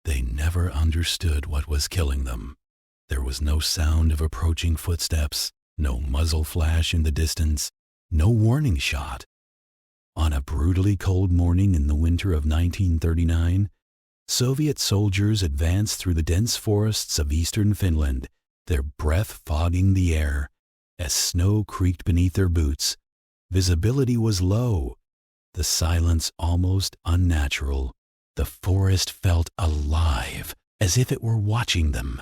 They never understood what was killing them. There was no sound of approaching footsteps, no muzzle flash in the distance, no warning shot. On a brutally cold morning in the winter of 1939, Soviet soldiers advanced through the dense forests of eastern Finland, their breath fogging the air. As snow creaked beneath their boots, visibility was low, the silence almost unnatural. The forest felt alive, as if it were watching them.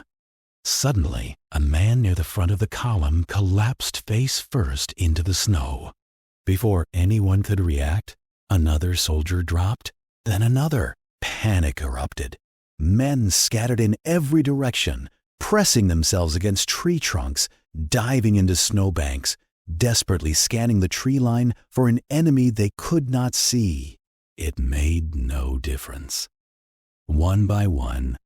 Suddenly, a man near the front of the column collapsed face first into the snow. Before anyone could react, another soldier dropped, then another. Panic erupted. Men scattered in every direction, pressing themselves against tree trunks, diving into snowbanks, desperately scanning the tree line for an enemy they could not see. It made no difference. One by one,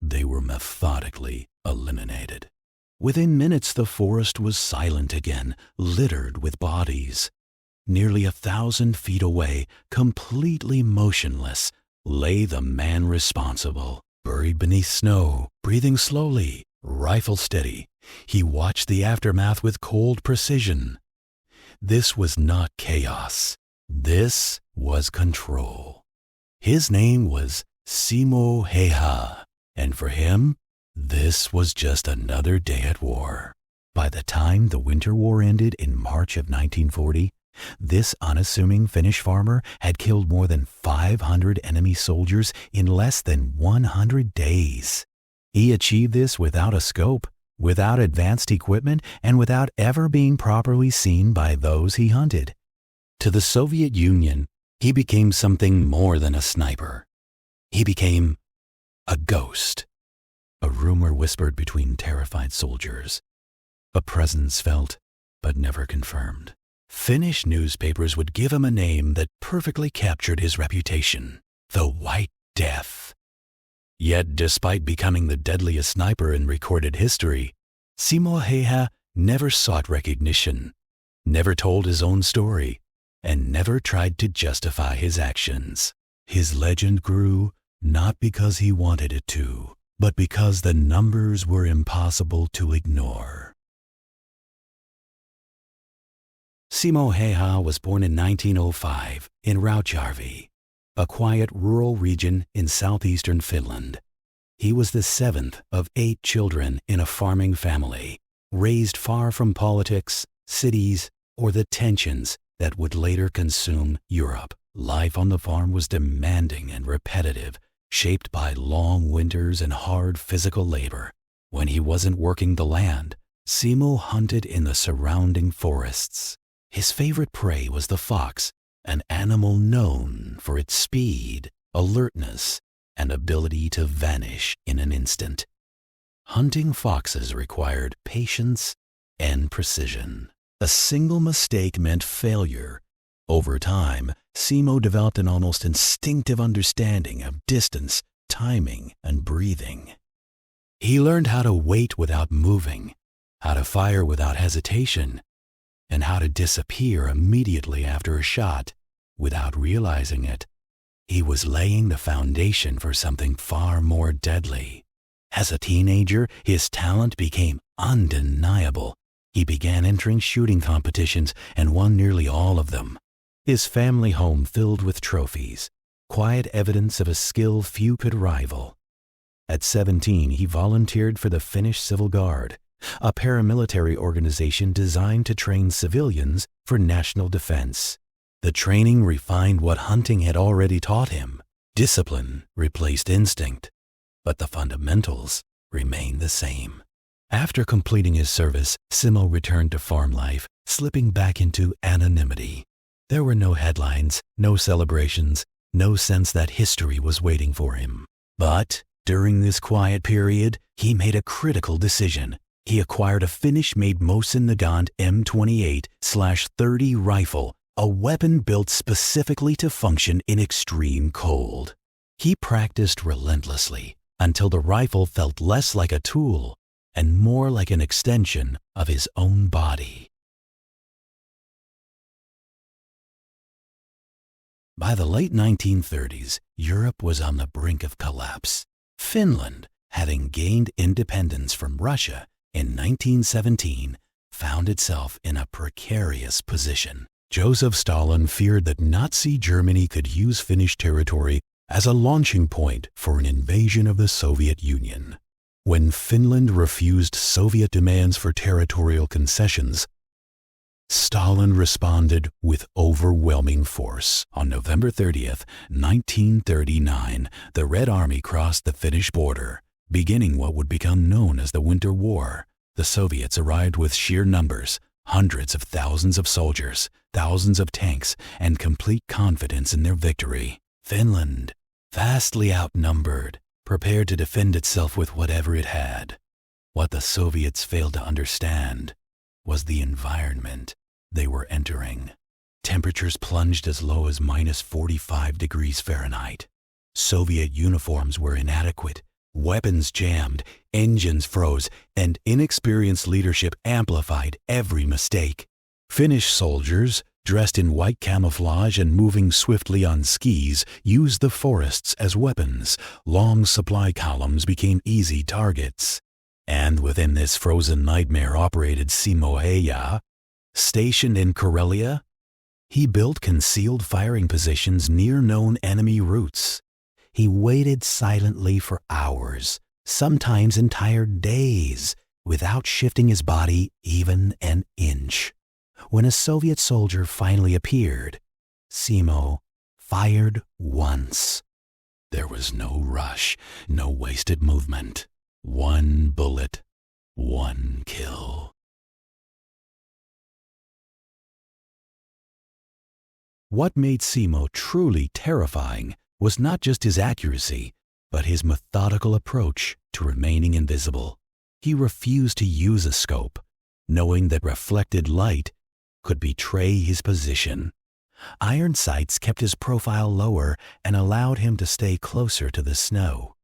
they were methodically eliminated. Within minutes, the forest was silent again, littered with bodies. Nearly 1,000 feet away, completely motionless, lay the man responsible. Buried beneath snow, breathing slowly, rifle steady, he watched the aftermath with cold precision. This was not chaos. This was control. His name was Simo Häyhä, and for him, this was just another day at war. By the time the Winter War ended in March of 1940, this unassuming Finnish farmer had killed more than 500 enemy soldiers in less than 100 days. He achieved this without a scope, without advanced equipment, and without ever being properly seen by those he hunted. To the Soviet Union, he became something more than a sniper. He became a ghost. A rumor whispered between terrified soldiers. A presence felt, but never confirmed. Finnish newspapers would give him a name that perfectly captured his reputation: the White Death. Yet, despite becoming the deadliest sniper in recorded history, Simo Häyhä never sought recognition, never told his own story, and never tried to justify his actions. His legend grew not because he wanted it to, but because the numbers were impossible to ignore. Simo Häyhä was born in 1905 in Rautjärvi, a quiet rural region in southeastern Finland. He was the seventh of 8 children in a farming family, raised far from politics, cities, or the tensions that would later consume Europe. Life on the farm was demanding and repetitive, shaped by long winters and hard physical labor. When he wasn't working the land, Simo hunted in the surrounding forests. His favorite prey was the fox, an animal known for its speed, alertness, and ability to vanish in an instant. Hunting foxes required patience and precision. A single mistake meant failure. Over time, Simo developed an almost instinctive understanding of distance, timing, and breathing. He learned how to wait without moving, how to fire without hesitation, and how to disappear immediately after a shot without realizing it. He was laying the foundation for something far more deadly. As a teenager, his talent became undeniable. He began entering shooting competitions and won nearly all of them. His family home filled with trophies, quiet evidence of a skill few could rival. At 17, he volunteered for the Finnish Civil Guard, a paramilitary organization designed to train civilians for national defense. The training refined what hunting had already taught him. Discipline replaced instinct, but the fundamentals remained the same. After completing his service, Simo returned to farm life, slipping back into anonymity. There were no headlines, no celebrations, no sense that history was waiting for him. But during this quiet period, he made a critical decision. He acquired a Finnish-made Mosin Nagant M28/30 rifle, a weapon built specifically to function in extreme cold. He practiced relentlessly until the rifle felt less like a tool and more like an extension of his own body. By the late 1930s, Europe was on the brink of collapse. Finland, having gained independence from Russia in 1917, found itself in a precarious position. Joseph Stalin feared that Nazi Germany could use Finnish territory as a launching point for an invasion of the Soviet Union. When Finland refused Soviet demands for territorial concessions, Stalin responded with overwhelming force. On November 30th, 1939, the Red Army crossed the Finnish border, beginning what would become known as the Winter War. The Soviets arrived with sheer numbers, hundreds of thousands of soldiers, thousands of tanks, and complete confidence in their victory. Finland, vastly outnumbered, prepared to defend itself with whatever it had. What the Soviets failed to understand was the environment they were entering. Temperatures plunged as low as -45 degrees Fahrenheit. Soviet uniforms were inadequate, weapons jammed, engines froze, and inexperienced leadership amplified every mistake. Finnish soldiers, dressed in white camouflage and moving swiftly on skis, used the forests as weapons. Long supply columns became easy targets. And within this frozen nightmare operated Simo Häyhä. Stationed in Karelia, he built concealed firing positions near known enemy routes. He waited silently for hours, sometimes entire days, without shifting his body even an inch. When a Soviet soldier finally appeared, Simo fired once. There was no rush, no wasted movement. One bullet, one kill. What made Simo truly terrifying was not just his accuracy, but his methodical approach to remaining invisible. He refused to use a scope, knowing that reflected light could betray his position. Iron sights kept his profile lower and allowed him to stay closer to the snow.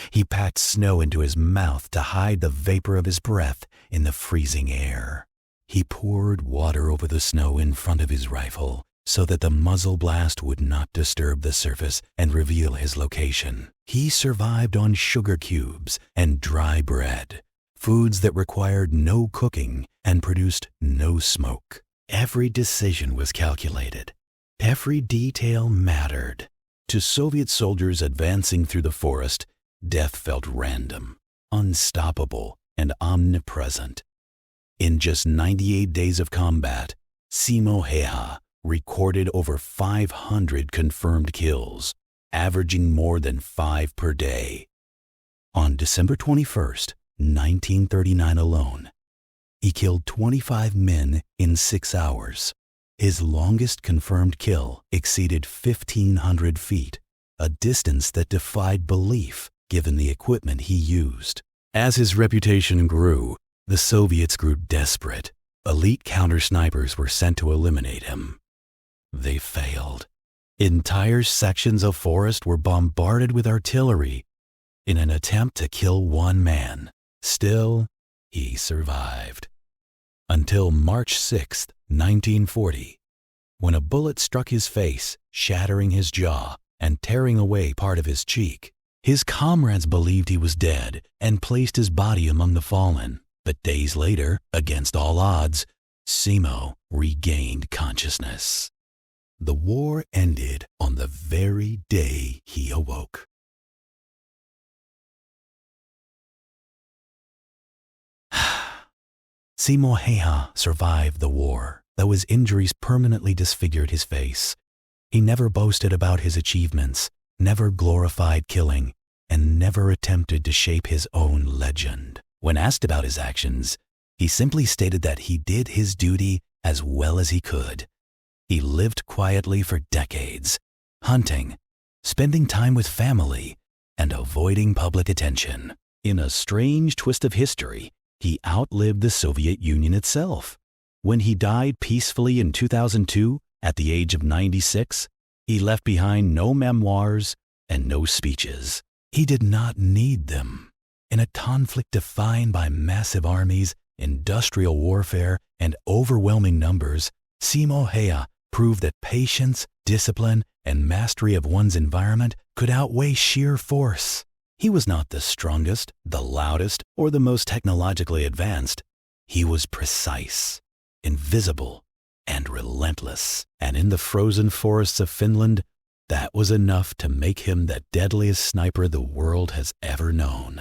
He packed snow into his mouth to hide the vapor of his breath in the freezing air. He poured water over the snow in front of his rifle, so that the muzzle blast would not disturb the surface and reveal his location. He survived on sugar cubes and dry bread, foods that required no cooking and produced no smoke. Every decision was calculated. Every detail mattered. To Soviet soldiers advancing through the forest, death felt random, unstoppable, and omnipresent. In just 98 days of combat, Simo Häyhä recorded over 500 confirmed kills, averaging more than 5 per day. On December 21st, 1939 alone, he killed 25 men in 6 hours. His longest confirmed kill exceeded 1,500 feet, a distance that defied belief given the equipment he used. As his reputation grew, the Soviets grew desperate. Elite counter-snipers were sent to eliminate him. They failed. Entire sections of forest were bombarded with artillery in an attempt to kill one man. Still, he survived. Until March 6, 1940, when a bullet struck his face, shattering his jaw and tearing away part of his cheek. His comrades believed he was dead and placed his body among the fallen. But days later, against all odds, Simo regained consciousness. The war ended on the very day he awoke. Simo Häyhä survived the war, though his injuries permanently disfigured his face. He never boasted about his achievements, never glorified killing, and never attempted to shape his own legend. When asked about his actions, he simply stated that he did his duty as well as he could. He lived quietly for decades, hunting, spending time with family, and avoiding public attention. In a strange twist of history, he outlived the Soviet Union itself. When he died peacefully in 2002, at the age of 96, he left behind no memoirs and no speeches. He did not need them. In a conflict defined by massive armies, industrial warfare, and overwhelming numbers, Simo Häyhä proved that patience, discipline, and mastery of one's environment could outweigh sheer force. He was not the strongest, the loudest, or the most technologically advanced. He was precise, invisible, and relentless. And in the frozen forests of Finland, that was enough to make him the deadliest sniper the world has ever known.